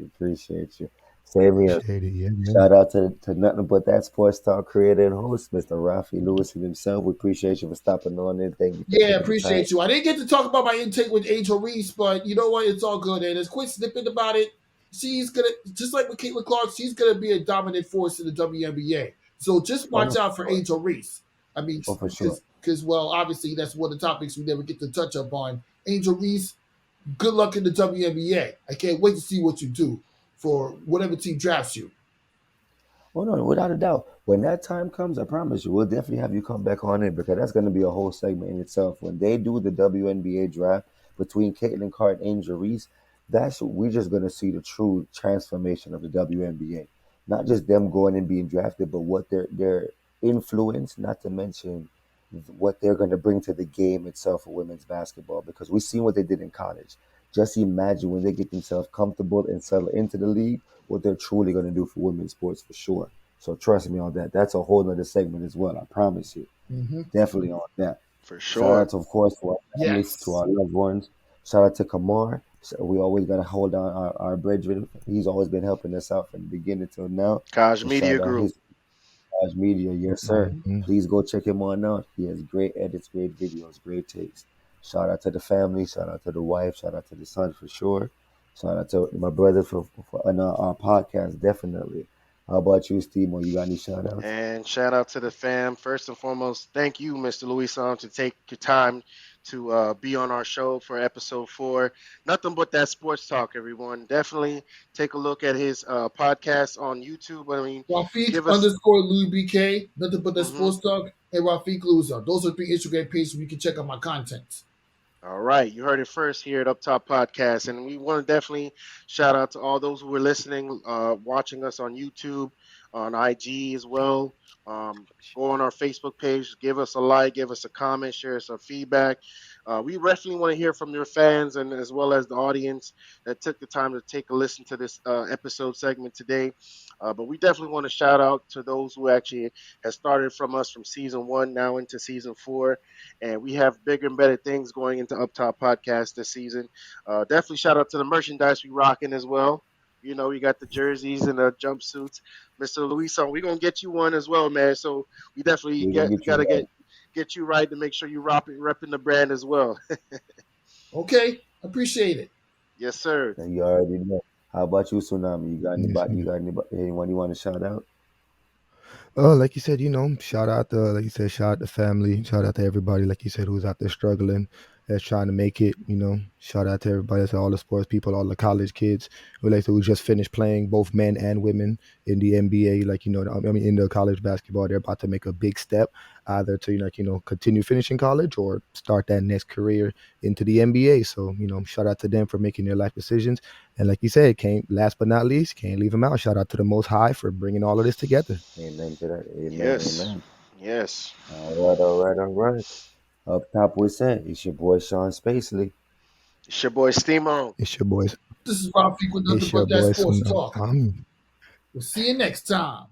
you. Same here. appreciate it. Yeah, yeah. Shout out to Nothing But That Sports Talk creator and host, Mr. Rafi Lewis and himself. We appreciate you for stopping on in. Thank you for Yeah, taking the time. appreciate you. I didn't get to talk about my intake with Angel Reese, but you know what? It's all good. And there's quick snippet about it. She's gonna, just like with Caitlin Clark, she's gonna be a dominant force in the WNBA. So just Oh, watch no, out for for sure. Angel Reese. I mean, Oh, for sure. because well, obviously that's one of the topics we never get to touch up on. Angel Reese, good luck in the WNBA. I can't wait to see what you do for whatever team drafts you. Oh no, without a doubt. When that time comes, I promise you, we'll definitely have you come back on it because that's going to be a whole segment in itself. When they do the WNBA draft between Caitlin Clark and Angel Reese, that's we're just going to see the true transformation of the WNBA. Not just them going and being drafted, but what their influence, not to mention what they're going to bring to the game itself for women's basketball. Because we've seen what they did in college. Just imagine when they get themselves comfortable and settle into the league, what they're truly going to do for women's sports for sure. So trust me on that. That's a whole other segment as well. I promise you. Mm-hmm. Definitely on that. For Shout sure. out, to, of course, to our family, to Yes. our loved ones. Shout out to Kamar. So we always got to hold on our brethren. He's always been helping us out from the beginning till now. Kaj And Media shout out Group. his Raj Media, yes, sir. Mhm. Please go check him on out. He has great edits, great videos, great takes. Shout out to the family. Shout out to the wife. Shout out to the son for sure. Shout out to my brother for on our podcast, definitely. How about you, Steve? Mo? You got any shout outs? And shout out to the fam. First and foremost, thank you, Mr. Luis, to take your time to be on our show for episode 4. Nothing but that sports talk, everyone. Definitely take a look at his podcast on YouTube. I mean, Rafiq give us. underscore Louis BK, nothing but the Mhm. sports talk, and Rafiq Loser. Those are 3 Instagram pages where you can check out my content. All right, you heard it first here at Up Top Podcast, and we want to definitely shout out to all those who are listening, watching us on YouTube, on IG as well. Go on our Facebook page, give us a like, give us a comment, share some feedback. We definitely want to hear from your fans and as well as the audience that took the time to take a listen to this episode segment today. But we definitely want to shout out to those who actually has started from us from season 1 now into season 4, and we have bigger and better things going into Up Top Podcast this season. Definitely shout out to the merchandise we rocking as well. You know, we got the jerseys and the jumpsuits. Mr. Luison, we're gonna get you one as well, man. So we definitely We're gonna get you gotta right. get you right to make sure you repping the brand as well. Okay, appreciate it. Yes, sir. And you already know. How about you, Tsunami? You got Yes, anybody? sir. You got anybody? Anyone you want to shout out? Like you said, shout out to, like you said, shout out to family, shout out to everybody, like you said, who's out there struggling, that's trying to make it. Shout out to everybody, that's all the sports people, all the college kids who just finished playing, both men and women in the NBA. Like in the college basketball, they're about to make a big step, either to continue finishing college or start that next career into the NBA. So shout out to them for making their life decisions. And like you said, can't last but not least, can't leave them out. Shout out to the Most High for bringing all of this together. Amen to that. Amen. Yes. Amen. Yes. All right. Up top, we said it's your boy Sean Spacely. It's your boy Steamo. It's your boys. This is Rafiq with nothing It's your but that boy sports Tsunami. talk. We'll see you next time.